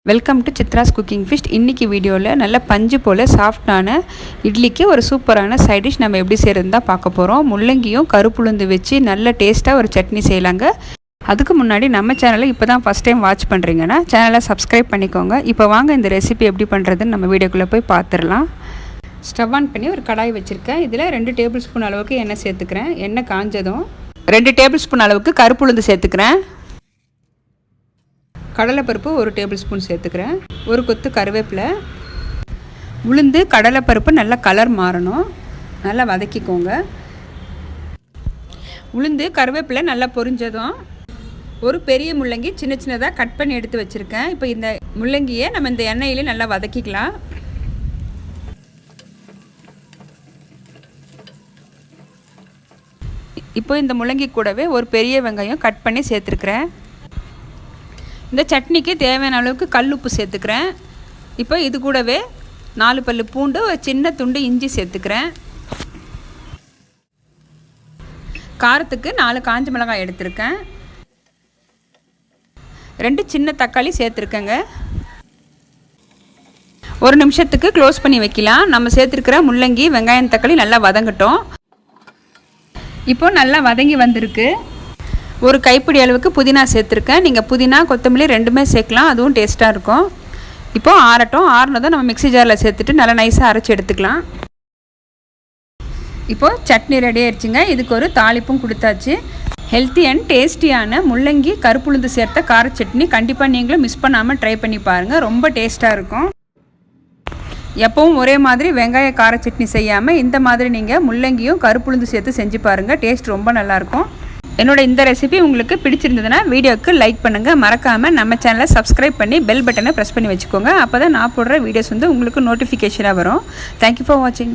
Welcome to Chitra's cooking fish. இன்றைக்கி வீடியோவில் நல்ல பஞ்சு போல் சாஃப்டான இட்லிக்கு ஒரு சூப்பரான சைட் டிஷ் நம்ம எப்படி செய்கிறது தான் பார்க்க போகிறோம். முள்ளங்கியும் கருப்புளுந்து வச்சு நல்ல டேஸ்ட்டாக ஒரு சட்னி செய்யலாங்க. அதுக்கு முன்னாடி நம்ம சேனலை இப்போ தான் ஃபஸ்ட் டைம் வாட்ச் பண்ணுறீங்கன்னா சேனலை சப்ஸ்கிரைப் பண்ணிக்கோங்க. இப்போ வாங்க இந்த ரெசிபி எப்படி பண்ணுறதுன்னு நம்ம வீடியோக்குள்ளே போய் பார்த்துடலாம். ஸ்டவ் ஆன் பண்ணி ஒரு கடாய் வச்சுருக்கேன். இதில் 2 டேபிள் ஸ்பூன் அளவுக்கு எண்ணெய் சேர்த்துக்கிறேன். எண்ணெய் காஞ்சதும் 2 டேபிள் ஸ்பூன் அளவுக்கு கருப்புளுந்து சேர்த்துக்கிறேன். கடலைப்பருப்பு 1 டேபிள் ஸ்பூன் சேர்த்துக்கிறேன். ஒரு கொத்து கருவேப்பிலை. உளுந்து கடலைப்பருப்பு நல்லா கலர் மாறணும், நல்லா வதக்கிக்கோங்க. உளுந்து கருவேப்பிலை நல்லா பொரிஞ்சதும் ஒரு பெரிய முள்ளங்கி சின்ன சின்னதாக கட் பண்ணி எடுத்து வச்சுருக்கேன். இப்போ இந்த முள்ளங்கியை நம்ம இந்த எண்ணெயிலே நல்லா வதக்கிக்கலாம். இப்போ இந்த முள்ளங்கி கூடவே ஒரு பெரிய வெங்காயம் கட் பண்ணி சேர்த்துருக்குறேன். இந்த சட்னிக்கு தேவையான அளவுக்கு கல் உப்பு சேர்த்துக்கிறேன். இப்போ இது கூடவே 4 பல்லு பூண்டு, ஒரு சின்ன துண்டு இஞ்சி சேர்த்துக்கிறேன். காரத்துக்கு 4 காஞ்ச மிளகாய் எடுத்திருக்கேன். 2 சின்ன தக்காளி சேர்த்துருக்கேங்க. 1 நிமிஷத்துக்கு க்ளோஸ் பண்ணி வைக்கலாம். நம்ம சேர்த்துருக்கிற முள்ளங்கி வெங்காயம் தக்காளி நல்லா வதங்கட்டும். இப்போ நல்லா வதங்கி வந்திருக்கு. ஒரு கைப்பிடி அளவுக்கு புதினா சேர்த்துருக்கேன். நீங்கள் புதினா கொத்தமல்லி 2மே சேர்க்கலாம், அதுவும் டேஸ்ட்டாக இருக்கும். இப்போது ஆறட்டும். ஆறுனதும் நம்ம மிக்ஸி ஜாரில் சேர்த்துட்டு நல்லா நைஸாக அரைச்சி எடுத்துக்கலாம். இப்போது சட்னி ரெடி ஆயிடுச்சுங்க. இதுக்கு ஒரு தாளிப்பும் கொடுத்தாச்சு. ஹெல்த்தி அண்ட் டேஸ்டியான முள்ளங்கி கருப்புளுந்து சேர்த்த கார சட்னி கண்டிப்பாக நீங்களும் மிஸ் பண்ணாமல் ட்ரை பண்ணி பாருங்கள். ரொம்ப டேஸ்ட்டாக இருக்கும். எப்பவும் ஒரே மாதிரி வெங்காய கார சட்னி செய்யாமல் இந்த மாதிரி நீங்கள் முள்ளங்கியும் கருப்புளுந்து சேர்த்து செஞ்சு பாருங்கள். டேஸ்ட் ரொம்ப நல்லாயிருக்கும். என்னோட இந்த ரெசிபி உங்களுக்கு பிடிச்சிருந்ததுன்னா வீடியோவுக்கு லைக் பண்ணுங்கள். மறக்காமல் நம்ம சேனலை சப்ஸ்கிரைப் பண்ணி பெல் பட்டனை ப்ரெஸ் பண்ணி வச்சுக்கோங்க. அப்போ தான் நான் போடுற வீடியோஸ் உங்களுக்கு நோட்டிஃபிகேஷனாக வரும். தேங்க்யூ ஃபார் வாட்சிங்.